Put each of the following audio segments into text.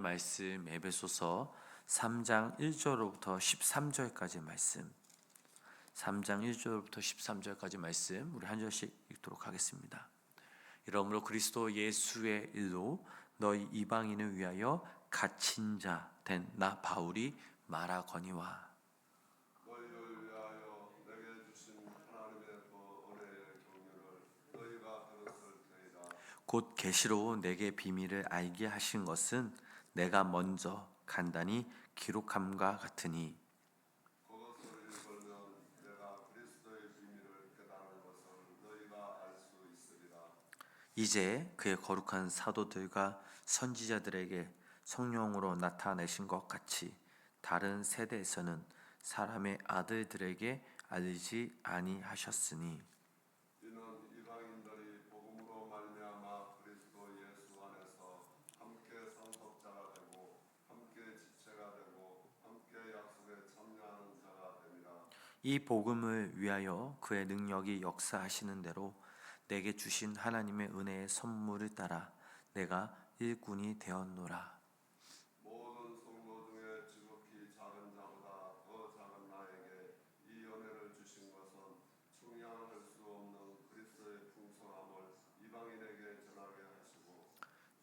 말씀 에베소서 3장 1절로부터 13절까지 말씀, 3장 1절부터 13절까지 말씀 우리 한 절씩 읽도록 하겠습니다. 이러므로 그리스도 예수의 일로 너희 이방인을 위하여 갇힌 자 된 나 바울이 말하거니와 너희를 위하여 내게 주신 하나님의 그 은혜의 경륜을 너희가 들었을 테이다. 곧 계시로 내게 비밀을 알게 하신 것은 내가 먼저 간단히 기록함과 같으니 그것을 읽으면 내가 그리스도의 비밀을 깨달은 것을 너희가 알 수 있으리라. 이제 그의 거룩한 사도들과 선지자들에게 성령으로 나타내신 것 같이 다른 세대에서는 사람의 아들들에게 알리지 아니하셨으니 이는 이방인들이 복음으로 말미암아 그리스도 예수 안에서 함께 상속자가 되고 함께 지체가 되고 함께 약속에 참여하는 자가 됨이라. 이 복음을 위하여 그의 능력이 역사하시는 대로 내게 주신 하나님의 은혜의 선물을 따라 내가 일꾼이 되었노라. 모든 성도 중에 지극히 작은 자보다 더 작은 나에게 이 은혜를 주신 것은 충량할 수 없는 그리스도의 풍성함을 이방인에게 전하게 하시고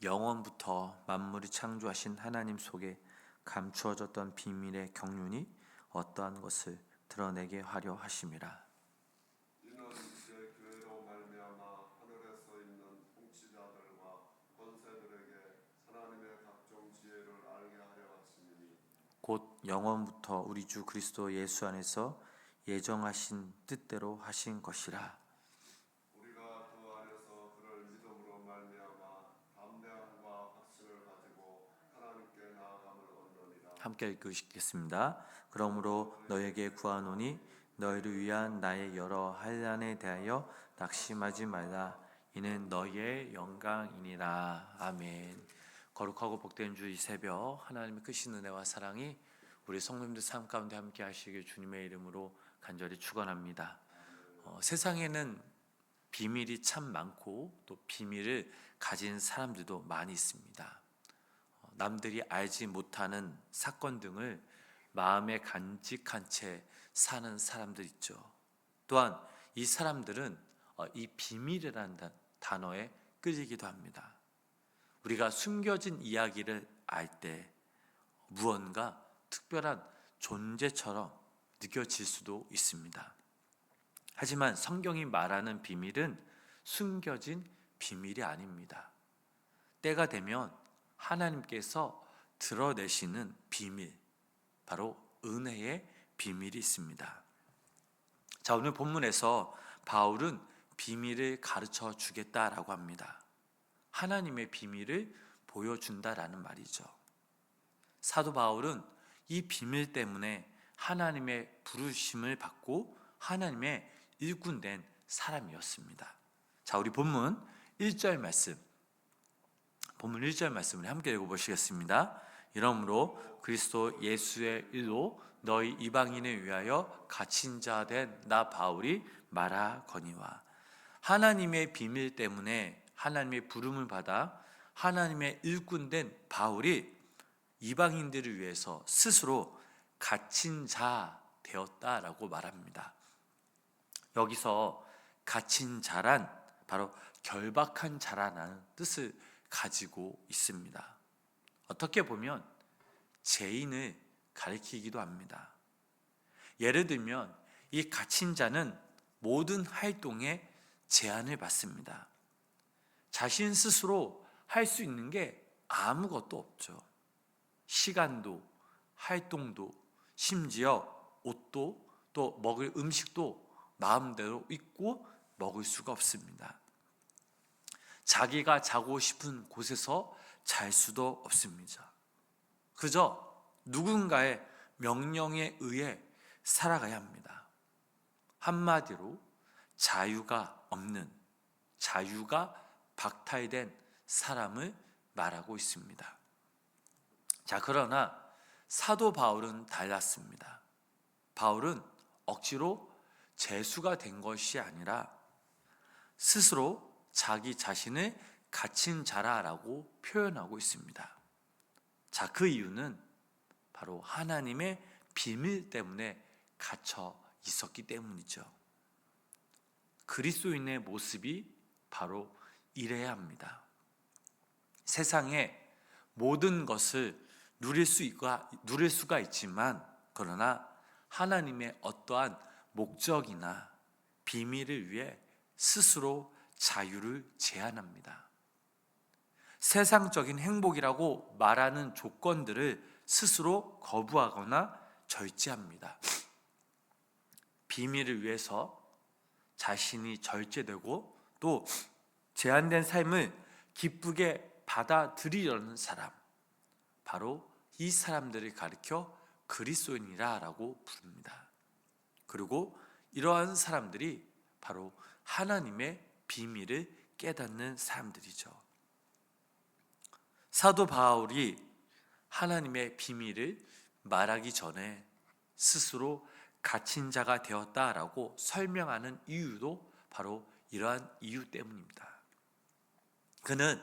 영원부터 만물이 창조하신 하나님 속에 감추어졌던 비밀의 경륜이 어떠한 것을 드러내게 하려 하심이라. 이는 이제 교회로 말미암아 하늘에서 있는 통치자들과 권세들에게 하나님의 각종 지혜를 알게 하려 하심이니 곧 영원부터 우리 주 그리스도 예수 안에서 예정하신 뜻대로 하신 것이라. 우리가 그 안에서 그를 믿음으로 말미암아 담대함과 확신을 가지고 하나님께 나아감을 얻느니라. 함께 읽으시겠습니다. 그러므로 너에게 구하노니 너희를 위한 나의 여러 환난에 대하여 낙심하지 말라. 이는 너희의 영광이니라. 아멘. 거룩하고 복된 주 이 새벽 하나님의 크신 은혜와 사랑이 우리 성도님들 삶 가운데 함께 하시길 주님의 이름으로 간절히 축원합니다. 세상에는 비밀이 참 많고 또 비밀을 가진 사람들도 많이 있습니다. 남들이 알지 못하는 사건 등을 마음에 간직한 채 사는 사람들 있죠. 또한 이 사람들은 이 비밀이라는 단어에 끌리기도 합니다. 우리가 숨겨진 이야기를 알 때 무언가 특별한 존재처럼 느껴질 수도 있습니다. 하지만 성경이 말하는 비밀은 숨겨진 비밀이 아닙니다. 때가 되면 하나님께서 드러내시는 비밀, 바로 은혜의 비밀이 있습니다. 자, 오늘 본문에서 바울은 비밀을 가르쳐 주겠다라고 합니다. 하나님의 비밀을 보여준다라는 말이죠. 사도 바울은 이 비밀 때문에 하나님의 부르심을 받고 하나님의 일꾼된 사람이었습니다. 자, 우리 본문 1절 말씀, 본문 1절 말씀을 함께 읽어보시겠습니다. 이러므로 그리스도 예수의 일로 너희 이방인을 위하여 갇힌 자 된 나 바울이 말하거니와. 하나님의 비밀 때문에 하나님의 부름을 받아 하나님의 일꾼된 바울이 이방인들을 위해서 스스로 갇힌 자 되었다라고 말합니다. 여기서 갇힌 자란 바로 결박한 자라는 뜻을 가지고 있습니다. 어떻게 보면 죄인을 가리키기도 합니다. 예를 들면 이 갇힌 자는 모든 활동에 제한을 받습니다. 자신 스스로 할 수 있는 게 아무것도 없죠. 시간도, 활동도, 심지어 옷도, 또 먹을 음식도 마음대로 입고 먹을 수가 없습니다. 자기가 자고 싶은 곳에서 잘 수도 없습니다. 그저 누군가의 명령에 의해 살아가야 합니다. 한마디로 자유가 없는, 자유가 박탈된 사람을 말하고 있습니다. 자, 그러나 사도 바울은 달랐습니다. 바울은 억지로 죄수가 된 것이 아니라 스스로 자기 자신을 갇힌 자라라고 표현하고 있습니다. 자, 그 이유는 바로 하나님의 비밀 때문에 갇혀 있었기 때문이죠. 그리스도인의 모습이 바로 이래야 합니다. 세상에 모든 것을 누릴 수가 있지만, 그러나 하나님의 어떠한 목적이나 비밀을 위해 스스로 자유를 제한합니다. 세상적인 행복이라고 말하는 조건들을 스스로 거부하거나 절제합니다. 비밀을 위해서 자신이 절제되고 또 제한된 삶을 기쁘게 받아들이려는 사람, 바로 이 사람들을 가리켜 그리스도인이라고 부릅니다. 그리고 이러한 사람들이 바로 하나님의 비밀을 깨닫는 사람들이죠. 사도 바울이 하나님의 비밀을 말하기 전에 스스로 갇힌 자가 되었다라고 설명하는 이유도 바로 이러한 이유 때문입니다. 그는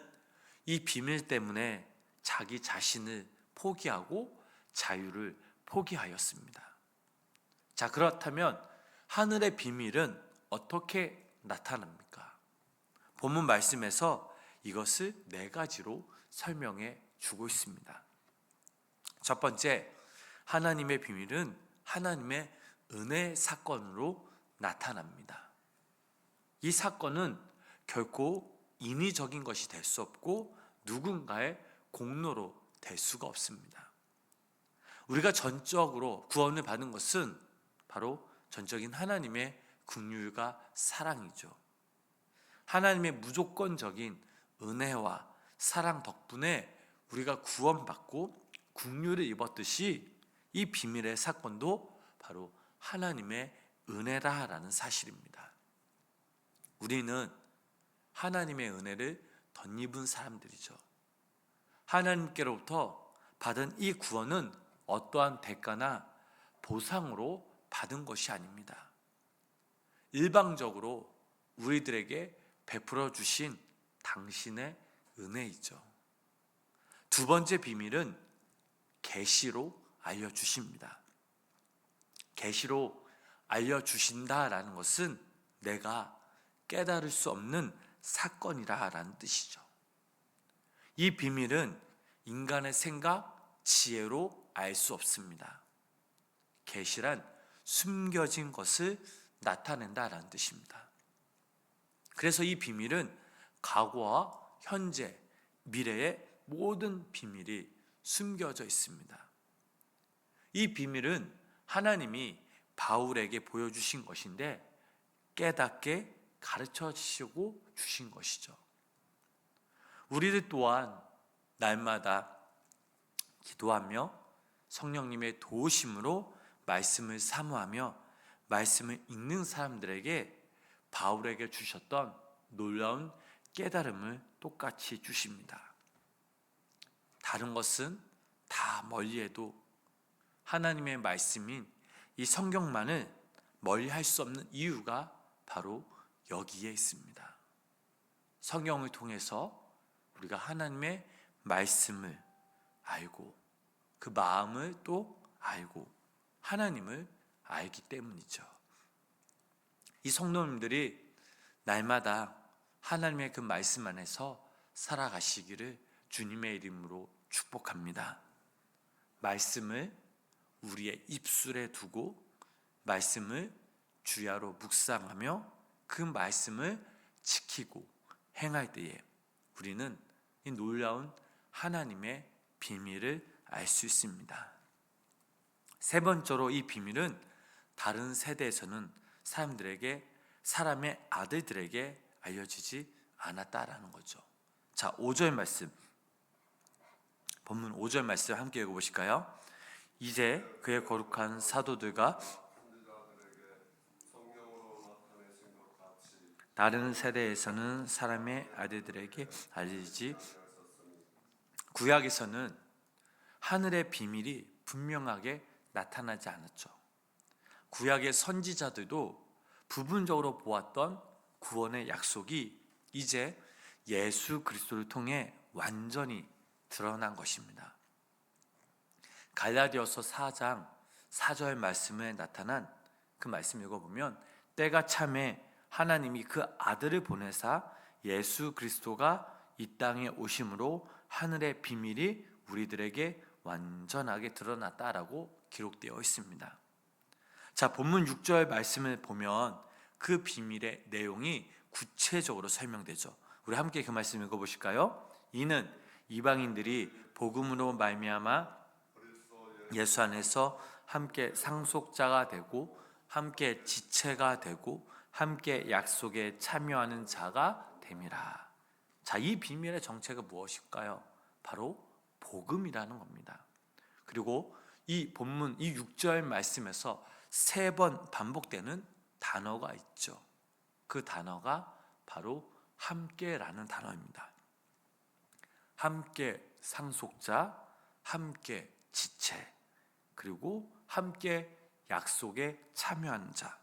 이 비밀 때문에 자기 자신을 포기하고 자유를 포기하였습니다. 자, 그렇다면 하늘의 비밀은 어떻게 나타납니까? 본문 말씀에서 이것을 4가지로 설명해 주고 있습니다. 첫 번째, 하나님의 비밀은 하나님의 은혜 사건으로 나타납니다. 이 사건은 결코 인위적인 것이 될 수 없고 누군가의 공로로 될 수가 없습니다. 우리가 전적으로 구원을 받은 것은 바로 전적인 하나님의 긍휼과 사랑이죠. 하나님의 무조건적인 은혜와 사랑 덕분에 우리가 구원받고 긍휼을 입었듯이 이 비밀의 사건도 바로 하나님의 은혜라는 사실입니다. 우리는 하나님의 은혜를 덧입은 사람들이죠. 하나님께로부터 받은 이 구원은 어떠한 대가나 보상으로 받은 것이 아닙니다. 일방적으로 우리들에게 베풀어 주신 당신의 은혜이죠. 두 번째 비밀은 계시로 알려주십니다. 계시로 알려주신다라는 것은 내가 깨달을 수 없는 사건이라는 뜻이죠. 이 비밀은 인간의 생각, 지혜로 알 수 없습니다. 계시란 숨겨진 것을 나타낸다라는 뜻입니다. 그래서 이 비밀은 과거와 현재, 미래의 모든 비밀이 숨겨져 있습니다. 이 비밀은 하나님이 바울에게 보여주신 것인데 깨닫게 가르쳐 주시고 주신 것이죠. 우리들 또한 날마다 기도하며 성령님의 도우심으로 말씀을 사모하며 말씀을 읽는 사람들에게 바울에게 주셨던 놀라운 깨달음을 똑같이 주십니다. 다른 것은 다 멀리해도 하나님의 말씀인 이 성경만을 멀리할 수 없는 이유가 바로 여기에 있습니다. 성경을 통해서 우리가 하나님의 말씀을 알고 그 마음을 또 알고 하나님을 알기 때문이죠. 이 성도님들이 날마다 하나님의 그 말씀 안에서 살아가시기를 주님의 이름으로 축복합니다. 말씀을 우리의 입술에 두고 말씀을 주야로 묵상하며 그 말씀을 지키고 행할 때에 우리는 이 놀라운 하나님의 비밀을 알 수 있습니다. 세 번째로 이 비밀은 다른 세대에서는 사람의 아들들에게 알려지지 않았다라는 거죠. 자, 5절 말씀, 본문 5절 말씀 함께 읽어보실까요? 이제 그의 거룩한 사도들과 다른 세대에서는 사람의 아들들에게 알리지, 구약에서는 하늘의 비밀이 분명하게 나타나지 않았죠. 구약의 선지자들도 부분적으로 보았던 구원의 약속이 이제 예수 그리스도를 통해 완전히 드러난 것입니다. 갈라디아서 4장 4절 말씀에 나타난 그 말씀 읽어보면 때가 참에 하나님이 그 아들을 보내사 예수 그리스도가 이 땅에 오심으로 하늘의 비밀이 우리들에게 완전하게 드러났다라고 기록되어 있습니다. 자, 본문 6절 말씀을 보면 그 비밀의 내용이 구체적으로 설명되죠. 우리 함께 그 말씀 읽어보실까요? 이는 이방인들이 복음으로 말미암아 예수 안에서 함께 상속자가 되고 함께 지체가 되고 함께 약속에 참여하는 자가 됨이라. 자, 이 비밀의 정체가 무엇일까요? 바로 복음이라는 겁니다. 그리고 이 본문 이 6절 말씀에서 3번 반복되는 단어가 있죠. 그 단어가 바로 함께라는 단어입니다. 함께 상속자, 함께 지체, 그리고 함께 약속에 참여하는 자.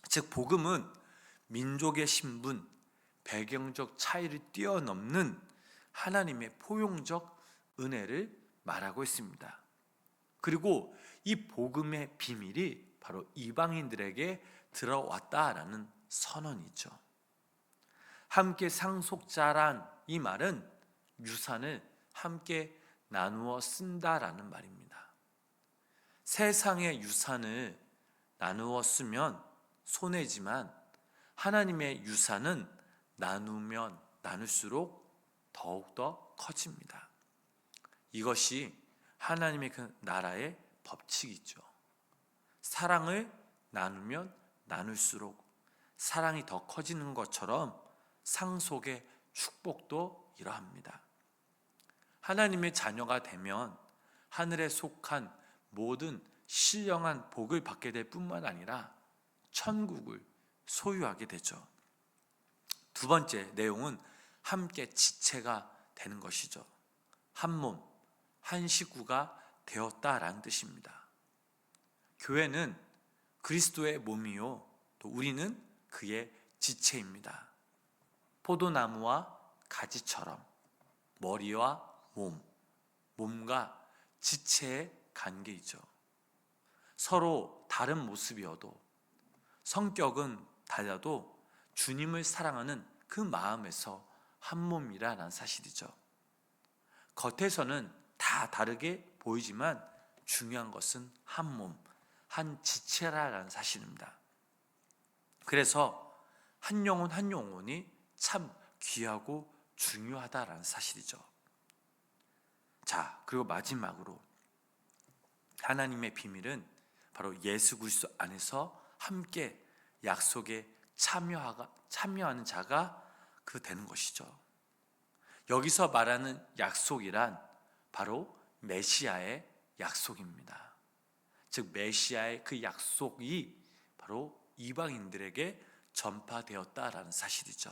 즉 복음은 민족의 신분, 배경적 차이를 뛰어넘는 하나님의 포용적 은혜를 말하고 있습니다. 그리고 이 복음의 비밀이 바로 이방인들에게 들어왔다라는 선언이죠. 함께 상속자란 이 말은 유산을 함께 나누어 쓴다라는 말입니다. 세상의 유산을 나누어 쓰면 손해지만 하나님의 유산은 나누면 나눌수록 더욱더 커집니다. 이것이 하나님의 그 나라의 법칙이죠. 사랑을 나누면 나눌수록 사랑이 더 커지는 것처럼 상속의 축복도 이러합니다. 하나님의 자녀가 되면 하늘에 속한 모든 신령한 복을 받게 될 뿐만 아니라 천국을 소유하게 되죠. 두 번째 내용은 함께 지체가 되는 것이죠. 한 몸, 한 식구가 되었다라는 뜻입니다. 교회는 그리스도의 몸이요, 또 우리는 그의 지체입니다. 포도나무와 가지처럼 머리와 몸과 지체의 관계이죠. 서로 다른 모습이어도 성격은 달라도 주님을 사랑하는 그 마음에서 한 몸이라는 사실이죠. 겉에서는 다 다르게 보이지만 중요한 것은 한 몸, 한 지체라는 사실입니다. 그래서 한 영혼 한 영혼이 참 귀하고 중요하다라는 사실이죠. 자, 그리고 마지막으로 하나님의 비밀은 바로 예수 그리스도 안에서 함께 약속에 참여하는 자가 그 되는 것이죠. 여기서 말하는 약속이란 바로 메시아의 약속입니다. 즉 메시아의 그 약속이 바로 이방인들에게 전파되었다라는 사실이죠.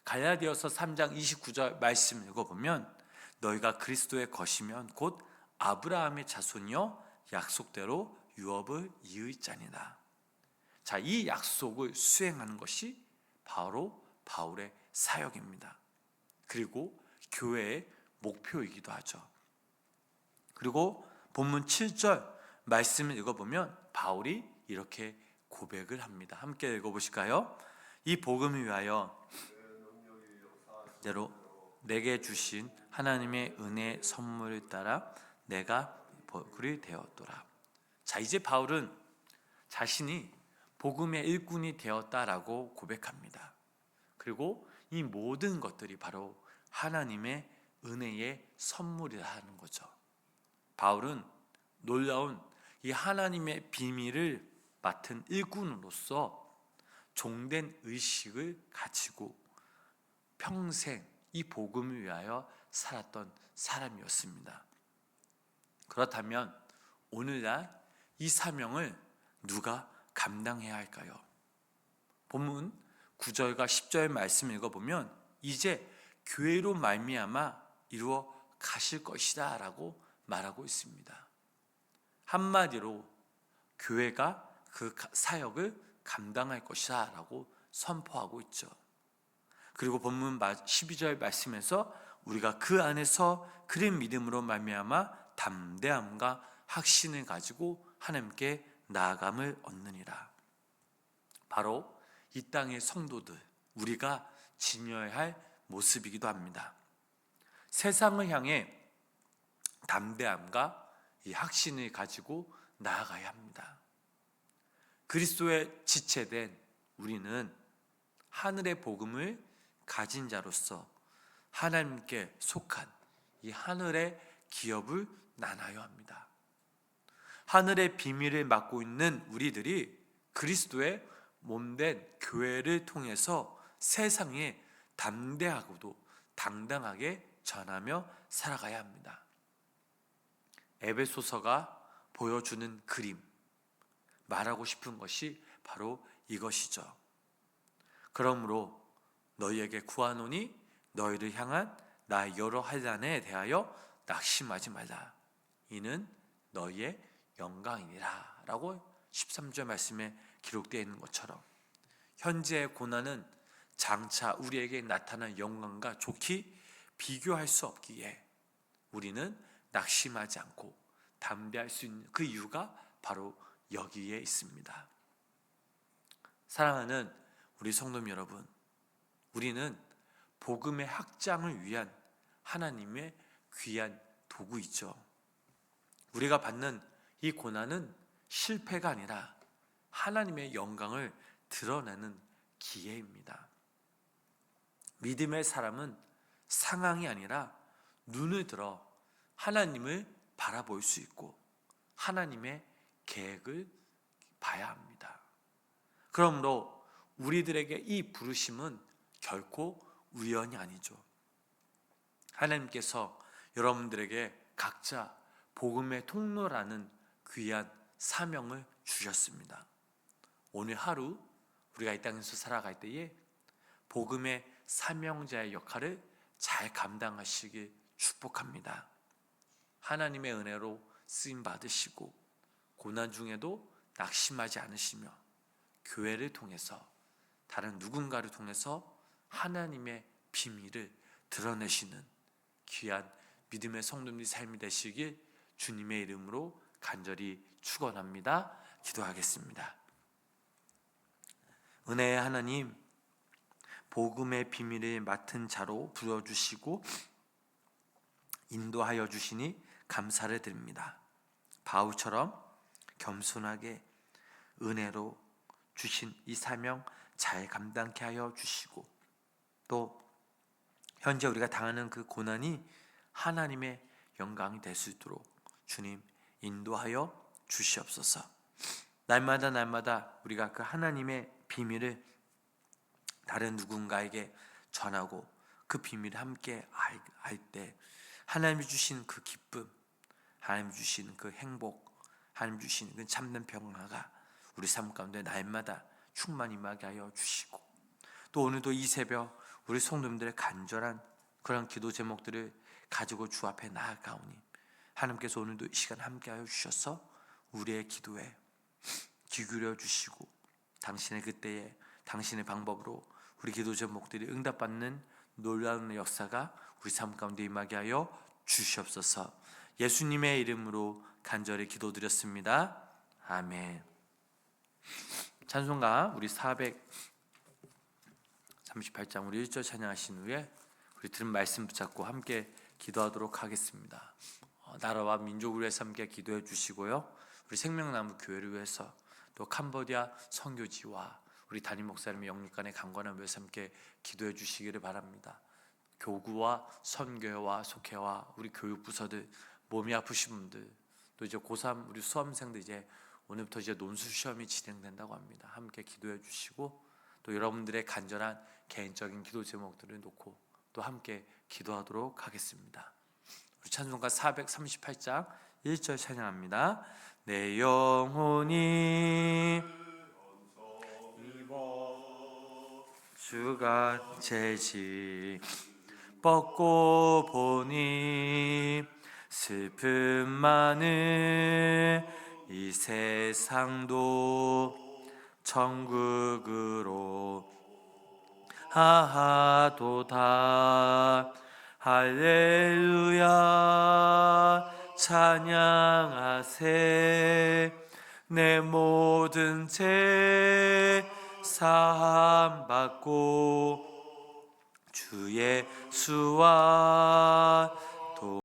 갈라디아서 3장 29절 말씀 읽어보면 너희가 그리스도의 것이면 곧 아브라함의 자손이요 약속대로 유업을 이의자니라. 자, 이 약속을 수행하는 것이 바로 바울의 사역입니다. 그리고 교회의 목표이기도 하죠. 그리고 본문 7절 말씀을 읽어보면 바울이 이렇게 고백을 합니다. 함께 읽어보실까요? 이 복음을 위하여 대로 내게 주신 하나님의 은혜의 선물을 따라 내가 복이 되었더라. 자, 이제 바울은 자신이 복음의 일꾼이 되었다라고 고백합니다. 그리고 이 모든 것들이 바로 하나님의 은혜의 선물이라 하는 거죠. 바울은 놀라운 이 하나님의 비밀을 맡은 일꾼으로서 종된 의식을 가지고 평생 이 복음을 위하여 살았던 사람이었습니다. 그렇다면 오늘날 이 사명을 누가 감당해야 할까요? 본문 9절과 10절 말씀 읽어보면 이제 교회로 말미암아 이루어 가실 것이다 라고 말하고 있습니다. 한마디로 교회가 그 사역을 감당할 것이다 라고 선포하고 있죠. 그리고 본문 12절 말씀에서 우리가 그 안에서 그런 믿음으로 말미암아 담대함과 확신을 가지고 하나님께 나아감을 얻느니라. 바로 이 땅의 성도들, 우리가 지녀야 할 모습이기도 합니다. 세상을 향해 담대함과 이 확신을 가지고 나아가야 합니다. 그리스도의 지체된 우리는 하늘의 복음을 가진 자로서 하나님께 속한 이 하늘의 기업을 나눠야 합니다. 하늘의 비밀을 맡고 있는 우리들이 그리스도의 몸된 교회를 통해서 세상에 담대하고도 당당하게 전하며 살아가야 합니다. 에베소서가 보여주는 그림, 말하고 싶은 것이 바로 이것이죠. 그러므로 너희에게 구하노니 너희를 향한 나의 여러 환난에 대하여 낙심하지 말라. 이는 너희의 영광이니라 라고 13절 말씀에 기록되어 있는 것처럼 현재의 고난은 장차 우리에게 나타난 영광과 좋게 비교할 수 없기에 우리는 낙심하지 않고 담대할 수 있는 그 이유가 바로 여기에 있습니다. 사랑하는 우리 성도 여러분, 우리는 복음의 확장을 위한 하나님의 귀한 도구이죠. 우리가 받는 이 고난은 실패가 아니라 하나님의 영광을 드러내는 기회입니다. 믿음의 사람은 상황이 아니라 눈을 들어 하나님을 바라볼 수 있고 하나님의 계획을 봐야 합니다. 그러므로 우리들에게 이 부르심은 결코 우연이 아니죠. 하나님께서 여러분들에게 각자 복음의 통로라는 귀한 사명을 주셨습니다. 오늘 하루 우리가 이 땅에서 살아갈 때에 복음의 사명자의 역할을 잘 감당하시길 축복합니다. 하나님의 은혜로 쓰임 받으시고 고난 중에도 낙심하지 않으시며 교회를 통해서 다른 누군가를 통해서 하나님의 비밀을 드러내시는 귀한 믿음의 성도님의 삶이 되시길 주님의 이름으로 간절히 축원합니다. 기도하겠습니다. 은혜의 하나님, 복음의 비밀을 맡은 자로 부여주시고 인도하여 주시니 감사를 드립니다. 바울처럼 겸손하게 은혜로 주신 이 사명 잘 감당케 하여 주시고 또 현재 우리가 당하는 그 고난이 하나님의 영광이 될 수 있도록 주님 인도하여 주시옵소서. 날마다 우리가 그 하나님의 비밀을 다른 누군가에게 전하고 그 비밀을 함께 알 때 하나님이 주신 그 기쁨, 하나님이 주신 그 행복, 하나님이 주신 그 참된 평화가 우리 삶 가운데 날마다 충만히 임하게 하여 주시고 또 오늘도 이 새벽 우리 성도님들의 간절한 그런 기도 제목들을 가지고 주 앞에 나아가오니 하나님께서 오늘도 이 시간 함께 하여 주셔서 우리의 기도에 귀 기울여 주시고 당신의 그때에 당신의 방법으로 우리 기도 제목들이 응답받는 놀라운 역사가 우리 삶 가운데 임하게 하여 주시옵소서. 예수님의 이름으로 간절히 기도드렸습니다. 아멘. 찬송가 우리 438장 우리 1절 찬양하신 후에 우리 들은 말씀 붙잡고 함께 기도하도록 하겠습니다. 나라와 민족을 위해서 함께 기도해 주시고요. 우리 생명나무 교회를 위해서 또 캄보디아 선교지와 우리 담임 목사님의 영육간의 강건함을 위해서 함께 기도해 주시기를 바랍니다. 교구와 선교와 속회와 우리 교육부서들 몸이 아프신 분들 또 이제 고3 우리 수험생들 이제 오늘부터 이제 논술 시험이 진행된다고 합니다. 함께 기도해 주시고 또 여러분들의 간절한 개인적인 기도 제목들을 놓고 또 함께 기도하도록 하겠습니다. 우리 찬송가 438장 1절 찬양합니다. 내 영혼이 주가 재지 뻗고 보니 슬픔 많은 이 세상도 천국으로 하하도다 할렐루야 찬양하세. 내 모든 죄 사함 받고 주 예수와